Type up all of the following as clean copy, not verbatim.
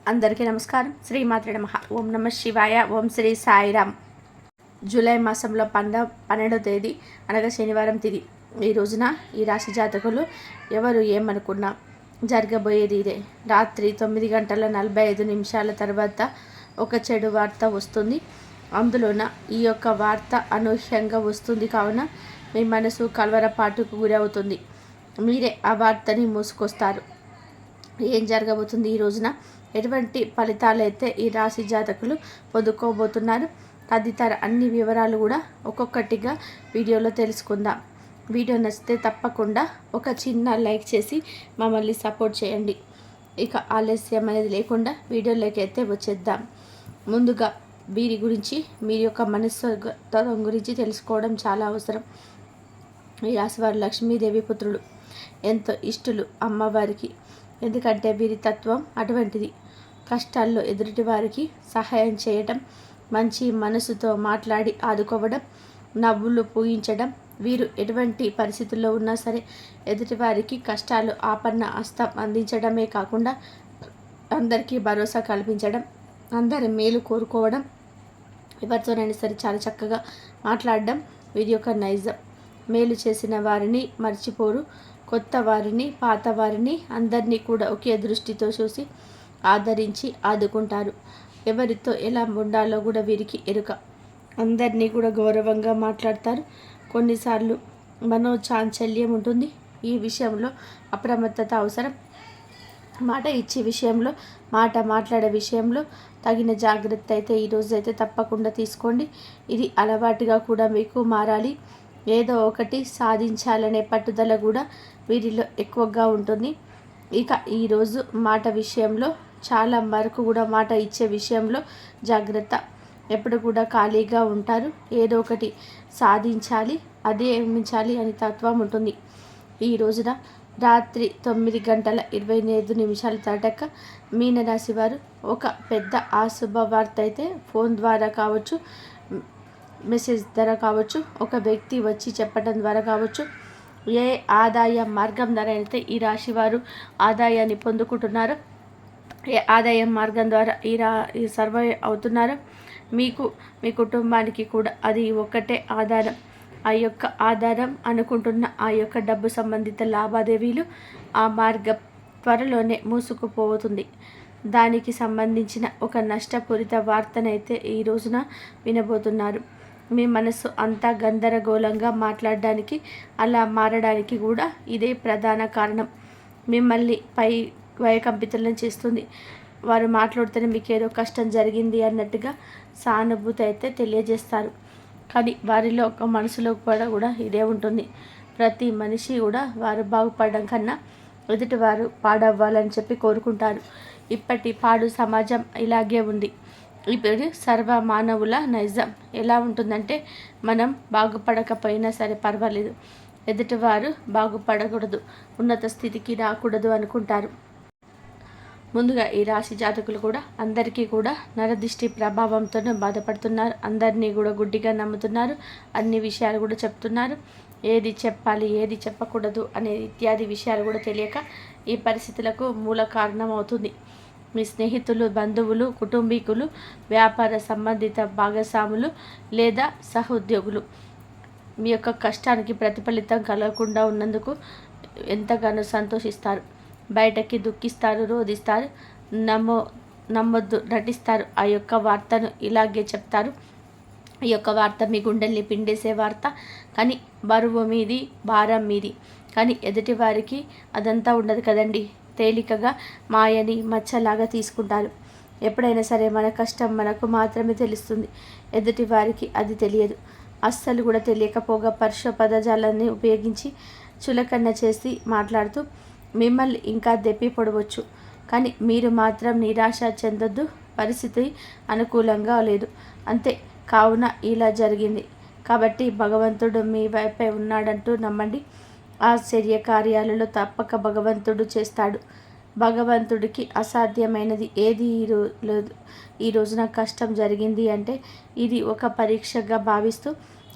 అందరికీ నమస్కారం. శ్రీమాత్రే నమః. ఓం నమ శివాయ. ఓం శ్రీ సాయిరామ్. జూలై మాసంలో 12వ తేదీ అనగా శనివారం తిథి. ఈ రోజున ఈ రాశి జాతకులు ఎవరు ఏమనుకున్నా జరగబోయేది ఇదే. రాత్రి 9:45 తర్వాత ఒక చెడు వార్త వస్తుంది. అందులోన ఈ యొక్క వార్త అనూహ్యంగా వస్తుంది కావున మీ మనసు కలవరపాటుకు గురవుతుంది. మీరే ఆ వార్తని మోసుకొస్తారు. ఏం జరగబోతుంది ఈ రోజున, ఎటువంటి ఫలితాలు అయితే ఈ రాశి జాతకులు పొందుకోబోతున్నారు, తదితర అన్ని వివరాలు కూడా ఒక్కొక్కటిగా వీడియోలో తెలుసుకుందాం. వీడియో నచ్చితే తప్పకుండా ఒక చిన్న లైక్ చేసి మమ్మల్ని సపోర్ట్ చేయండి. ఇక ఆలస్యం అనేది లేకుండా వీడియోలోకి అయితే వచ్చేద్దాం. ముందుగా వీరి గురించి, వీరి యొక్క మనస్తత్వం గురించి తెలుసుకోవడం చాలా అవసరం. ఈ రాశివారు లక్ష్మీదేవి పుత్రులు, ఎంతో ఇష్టలు అమ్మవారికి. ఎందుకంటే వీరి తత్వం అటువంటిది. కష్టాల్లో ఎదుటి వారికి సహాయం చేయటం, మంచి మనసుతో మాట్లాడి ఆదుకోవడం, నవ్వులు పూయించడం. వీరు ఎటువంటి పరిస్థితుల్లో ఉన్నా సరే ఎదుటివారికి కష్టాలు ఆపన్న హస్తం అందించడమే కాకుండా అందరికీ భరోసా కల్పించడం, అందరి మేలు కోరుకోవడం, ఎవరితోనైనా సరే చాలా చక్కగా మాట్లాడడం వీరి యొక్క నైజం. మేలు చేసిన వారిని మర్చిపోరు. కొత్త వారిని, పాత వారిని అందరినీ కూడా ఒకే దృష్టితో చూసి ఆదరించి ఆదుకుంటారు. ఎవరితో ఎలా ఉండాలో కూడా వీరికి ఎరుక. అందరినీ కూడా గౌరవంగా మాట్లాడతారు. కొన్నిసార్లు మనోచాంచల్యం ఉంటుంది. ఈ విషయంలో అప్రమత్తత అవసరం. మాట ఇచ్చే విషయంలో, మాట మాట్లాడే విషయంలో తగిన జాగ్రత్త అయితే ఈరోజు అయితే తప్పకుండా తీసుకోండి. ఇది అలవాటుగా కూడా మీకు మారాలి. ఏదో ఒకటి సాధించాలనే పట్టుదల కూడా వీరిలో ఎక్కువగా ఉంటుంది. ఇక ఈరోజు మాట విషయంలో చాలా వరకు కూడా మాట ఇచ్చే విషయంలో జాగ్రత్త. ఎప్పుడు కూడా ఖాళీగా ఉంటారు. ఏదో ఒకటి సాధించాలి, అదే ఏమించాలి అని తత్వం ఉంటుంది. ఈ రోజున రాత్రి 9:25 దాటాక మీనరాశి వారు ఒక పెద్ద అశుభవార్త అయితే ఫోన్ ద్వారా కావచ్చు, మెసేజ్ ద్వారా కావచ్చు, ఒక వ్యక్తి వచ్చి చెప్పడం ద్వారా కావచ్చు, ఏ ఆదాయ మార్గం ద్వారా అయితే ఈ రాశి వారు ఆదాయాన్ని పొందుకుంటున్నారో, ఏ ఆదాయం మార్గం ద్వారా ఈ సర్వే అవుతున్నారో, మీకు మీ కుటుంబానికి కూడా అది ఒక్కటే ఆధారం. ఆ యొక్క ఆధారం అనుకుంటున్న ఆ యొక్క డబ్బు సంబంధిత లావాదేవీలు, ఆ మార్గం త్వరలోనే మూసుకుపోతుంది. దానికి సంబంధించిన ఒక నష్టపూరిత వార్తనైతే ఈ రోజున వినబోతున్నారు. మీ మనసు అంతా గందరగోళంగా మాట్లాడడానికి, అలా మారడానికి కూడా ఇదే ప్రధాన కారణం. మిమ్మల్ని భయకంపితులను చేస్తుంది. వారు మాట్లాడితేనే మీకు ఏదో కష్టం జరిగింది అన్నట్టుగా సానుభూతి అయితే తెలియజేస్తారు. కానీ వారిలో ఒక మనసులో కూడా ఇదే ఉంటుంది. ప్రతి మనిషి కూడా వారు బాగుపడడం కన్నా ఎదుటి వారు పాడవ్వాలని చెప్పి కోరుకుంటారు. ఇప్పటి పాడు సమాజం ఇలాగే ఉంది. ఇప్పుడు సర్వ మానవుల నైజం ఎలా ఉంటుందంటే, మనం బాగుపడకపోయినా సరే పర్వాలేదు, ఎదుటివారు బాగుపడకూడదు, ఉన్నత స్థితికి రాకూడదు అనుకుంటారు. ముందుగా ఈ రాశి జాతకులు కూడా అందరికీ కూడా నరదిష్టి ప్రభావంతోనే బాధపడుతున్నారు. అందరినీ కూడా గుడ్డిగా నమ్ముతున్నారు. అన్ని విషయాలు కూడా చెప్తున్నారు. ఏది చెప్పాలి, ఏది చెప్పకూడదు అనే ఇత్యాది విషయాలు కూడా తెలియక ఈ పరిస్థితులకు మూల కారణం అవుతుంది. మీ స్నేహితులు, బంధువులు, కుటుంబీకులు, వ్యాపార సంబంధిత భాగస్వాములు లేదా సహోద్యోగులు మీ యొక్క కష్టానికి ప్రతిఫలితం కలగకుండా ఉన్నందుకు ఎంతగానో సంతోషిస్తారు. బయటకి దుఃఖిస్తారు, రోధిస్తారు, నమ్మొద్దు, నటిస్తారు. ఆ యొక్క వార్తను ఇలాగే చెప్తారు. ఈ యొక్క వార్త మీ గుండెల్ని పిండేసే వార్త. కానీ బరువు మీది, భారం మీది. కానీ ఎదుటి వారికి అదంతా ఉండదు కదండి. తేలికగా మాయని మచ్చలాగా తీసుకుంటారు. ఎప్పుడైనా సరే మన కష్టం మనకు మాత్రమే తెలుస్తుంది. ఎదుటి వారికి అది తెలియదు. అస్సలు కూడా తెలియకపోగా పరుష పదజాలాన్ని ఉపయోగించి చులకన చేసి మాట్లాడుతూ మిమ్మల్ని ఇంకా దెప్పి పొడవచ్చు. కానీ మీరు మాత్రం నిరాశ చెందొద్దు. పరిస్థితి అనుకూలంగా లేదు, అంతే. కావున ఇలా జరిగింది కాబట్టి భగవంతుడు మీ వైపే ఉన్నాడంటూ నమ్మండి. ఆశ్చర్య కార్యాలలో తప్పక భగవంతుడు చేస్తాడు. భగవంతుడికి అసాధ్యమైనది ఏది లేదు. ఈ రోజున కష్టం జరిగింది అంటే ఇది ఒక పరీక్షగా భావిస్తూ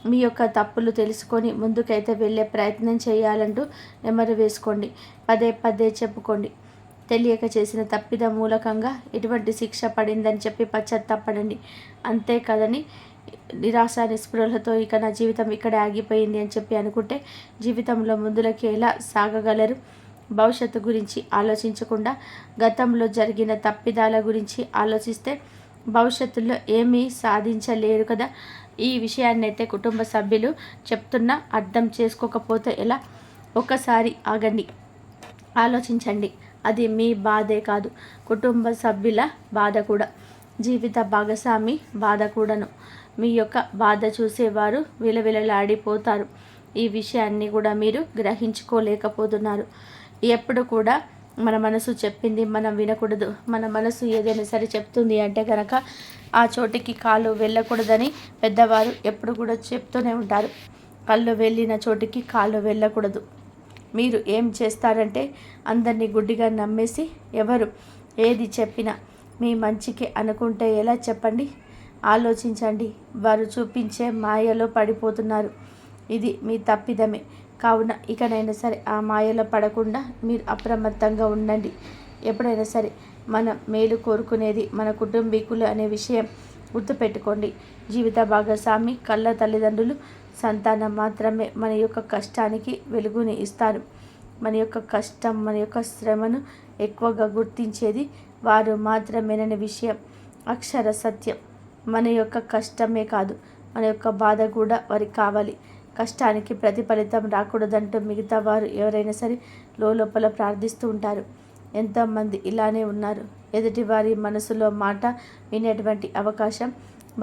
మీ యొక్క తప్పులు తెలుసుకొని ముందుకైతే వెళ్ళే ప్రయత్నం చేయాలంటూ నెమరు వేసుకోండి. పదే పదే చెప్పుకోండి. తెలియక చేసిన తప్పిద మూలకంగా ఎటువంటి శిక్ష పడిందని చెప్పి పశ్చాత్తాపడండి. అంతే కదని నిరాశ నిస్పృహలతో ఇక నా జీవితం ఇక్కడే ఆగిపోయింది అని చెప్పి అనుకుంటే జీవితంలో ముందులకి ఎలా సాగగలరు? భవిష్యత్తు గురించి ఆలోచించకుండా గతంలో జరిగిన తప్పిదాల గురించి ఆలోచిస్తే భవిష్యత్తులో ఏమీ సాధించలేరు కదా. ఈ విషయాన్ని అయితే కుటుంబ సభ్యులు చెప్తున్నా అర్థం చేసుకోకపోతే ఎలా? ఒక్కసారి ఆగండి, ఆలోచించండి. అది మీ బాధే కాదు, కుటుంబ సభ్యుల బాధ కూడా, జీవిత భాగస్వామి బాధ కూడాను. మీ యొక్క బాధ చూసేవారు విలవిలలాడిపోతారు. ఈ విషయాన్ని కూడా మీరు గ్రహించుకోలేకపోతున్నారు. ఎప్పుడు కూడా మన మనసు చెప్పింది మనం వినకూడదు. మన మనసు ఏదైనా సరే చెప్తుంది అంటే కనుక ఆ చోటికి కాలు వెళ్ళకూడదని పెద్దవారు ఎప్పుడు కూడా చెప్తూనే ఉంటారు. కళ్ళు వెళ్ళిన చోటికి కాలు వెళ్ళకూడదు. మీరు ఏం చేస్తారంటే అందరినీ గుడ్డిగా నమ్మేసి ఎవరు ఏది చెప్పినా మీ మంచికి అనుకుంటే ఎలా చెప్పండి? ఆలోచించండి. వారు చూపించే మాయలో పడిపోతున్నారు. ఇది మీ తప్పిదమే. కావున ఇకనైనా సరే ఆ మాయలో పడకుండా మీరు అప్రమత్తంగా ఉండండి. ఎప్పుడైనా సరే మన మేలు కోరుకునేది మన కుటుంబీకులు అనే విషయం గుర్తుపెట్టుకోండి. జీవిత భాగస్వామి కళ్ళ తల్లిదండ్రులు సంతానం మాత్రమే మన యొక్క కష్టానికి వెలుగుని ఇస్తారు. మన యొక్క కష్టం, మన యొక్క శ్రమను ఎక్కువగా గుర్తించేది వారు మాత్రమేననే విషయం అక్షర సత్యం. మన యొక్క కష్టమే కాదు, మన యొక్క బాధ కూడా వారికి కావాలి. కష్టానికి ప్రతిఫలితం రాకూడదంటూ మిగతా వారు ఎవరైనా సరే లోపల ప్రార్థిస్తూ ఉంటారు. ఎంతోమంది ఇలానే ఉన్నారు. ఎదుటి వారి మనసులో మాట వినేటువంటి అవకాశం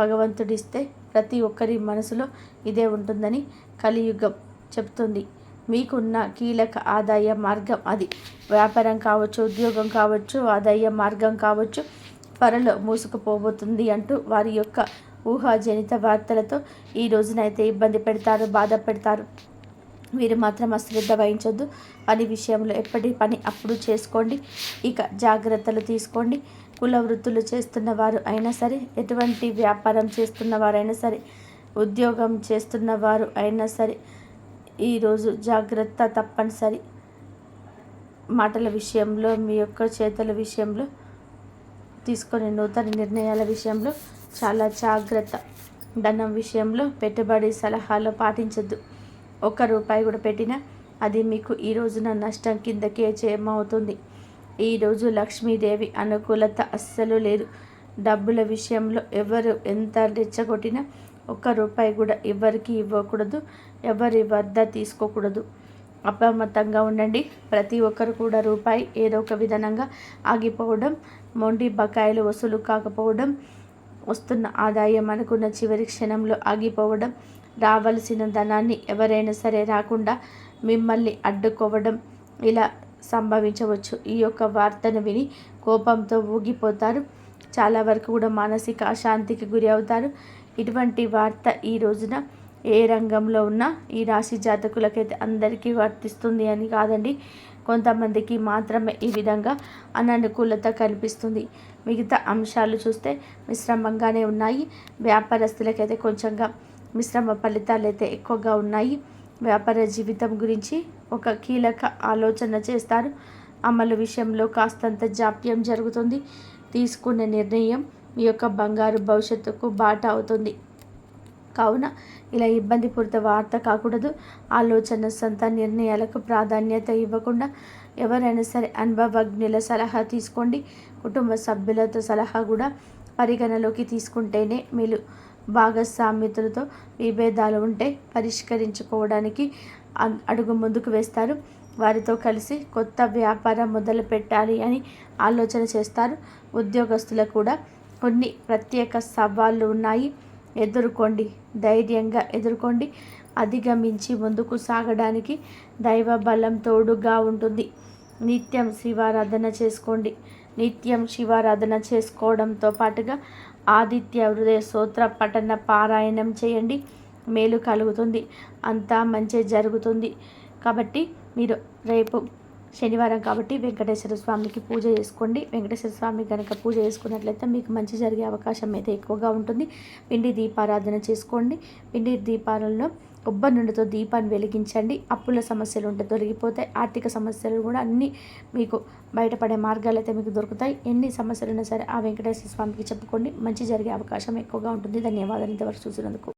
భగవంతుడిస్తే ప్రతి ఒక్కరి మనసులో ఇదే ఉంటుందని కలియుగం చెప్తుంది. మీకున్న కీలక ఆదాయ మార్గం అది. వ్యాపారం కావచ్చు, ఉద్యోగం కావచ్చు, ఆదాయ మార్గం కావచ్చు, త్వరలో మూసుకుపోబోతుంది అంటూ వారి యొక్క ఊహాజనిత వార్తలతో ఈ రోజునైతే ఇబ్బంది పెడతారు, బాధ పెడతారు. మీరు మాత్రం అశ్రద్ధ వహించొద్దు. పని విషయంలో ఎప్పటి పని అప్పుడు చేసుకోండి. ఇక జాగ్రత్తలు తీసుకోండి. కుల వృత్తులు చేస్తున్న వారు అయినా సరే, ఎటువంటి వ్యాపారం చేస్తున్న వారైనా సరే, ఉద్యోగం చేస్తున్న వారు అయినా సరే, ఈరోజు జాగ్రత్త తప్పనిసరి. మాటల విషయంలో, మీ యొక్క చేతల విషయంలో, తీసుకునే నూతన నిర్ణయాల విషయంలో చాలా జాగ్రత్త. ధనం విషయంలో పెట్టుబడి సలహాలు పాటించద్దు. ₹1 కూడా పెట్టినా అది మీకు ఈ రోజున నష్టం కిందకే చేమవుతుంది. ఈరోజు లక్ష్మీదేవి అనుకూలత అస్సలు లేదు. డబ్బుల విషయంలో ఎవరు ఎంత రెచ్చగొట్టినా ₹1 కూడా ఎవరికి ఇవ్వకూడదు, ఎవరి వద్ద తీసుకోకూడదు. అప్రమత్తంగా ఉండండి. ప్రతి ఒక్కరు కూడా రూపాయి ఏదో ఒక విధానంగా ఆగిపోవడం, మొండి బకాయిలు వసూలు కాకపోవడం, వస్తున్న ఆదాయం అనుకున్న చివరి క్షణంలో ఆగిపోవడం, రావాల్సిన ధనాన్ని ఎవరైనా సరే రాకుండా మిమ్మల్ని అడ్డుకోవడం ఇలా సంభవించవచ్చు. ఈ యొక్క వార్తను విని కోపంతో ఊగిపోతారు. చాలా వరకు కూడా మానసిక అశాంతికి గురి అవుతారు. ఇటువంటి వార్త ఈ రోజున ఏ రంగంలో ఉన్నా ఈ రాశి జాతకులకైతే అందరికీ వర్తిస్తుంది అని కాదండి. కొంతమందికి మాత్రమే ఈ విధంగా అననుకూలత కనిపిస్తుంది. మిగతా అంశాలు చూస్తే మిశ్రమంగానే ఉన్నాయి. వ్యాపారస్తులకైతే కొంచెంగా మిశ్రమ ఫలితాలు అయితే ఎక్కువగా ఉన్నాయి. వ్యాపార జీవితం గురించి ఒక కీలక ఆలోచన చేస్తారు. అమలు విషయంలో కాస్తంత జాప్యం జరుగుతుంది. తీసుకునే నిర్ణయం మీ యొక్క బంగారు భవిష్యత్తుకు బాట అవుతుంది. కావున ఇలా ఇబ్బందిపూరిత వార్త కాకూడదు. ఆలోచన సొంత నిర్ణయాలకు ప్రాధాన్యత ఇవ్వకుండా ఎవరైనా సరే అనుభవజ్ఞుల సలహా తీసుకోండి. కుటుంబ సభ్యులతో సలహా కూడా పరిగణలోకి తీసుకుంటేనే మీరు భాగస్వామ్యతలతో విభేదాలు ఉంటే పరిష్కరించుకోవడానికి అడుగు ముందుకు వేస్తారు. వారితో కలిసి కొత్త వ్యాపారం మొదలు పెట్టాలి అని ఆలోచన చేస్తారు. ఉద్యోగస్తులకు కూడా కొన్ని ప్రత్యేక సవాళ్ళు ఉన్నాయి. ఎదుర్కోండి, ధైర్యంగా ఎదుర్కోండి. అధిగమించి ముందుకు సాగడానికి దైవ బలం తోడుగా ఉంటుంది. నిత్యం శివారాధన చేసుకోండి. నిత్యం శివారాధన చేసుకోవడంతో పాటుగా ఆదిత్య హృదయ స్తోత్ర పఠన పారాయణం చేయండి. మేలు కలుగుతుంది, అంతా మంచి జరుగుతుంది. కాబట్టి మీరు రేపు శనివారం కాబట్టి వెంకటేశ్వర స్వామికి పూజ చేసుకోండి. వెంకటేశ్వర స్వామి కనుక పూజ చేసుకున్నట్లయితే మీకు మంచి జరిగే అవకాశం అయితే ఎక్కువగా ఉంటుంది. పిండి దీపారాధన చేసుకోండి. పిండి దీపాలలో కొబ్బరి నూనెతో దీపాన్ని వెలిగించండి. అప్పుల సమస్యలు ఉంటే తొలగిపోతాయి. ఆర్థిక సమస్యలు కూడా అన్నీ మీకు బయటపడే మార్గాలు అయితే మీకు దొరుకుతాయి. ఎన్ని సమస్యలున్నా సరే ఆ వెంకటేశ్వర స్వామికి చెప్పుకోండి, మంచి జరిగే అవకాశం ఎక్కువగా ఉంటుంది. ధన్యవాదాలు ఇంతవరకు చూసినందుకు.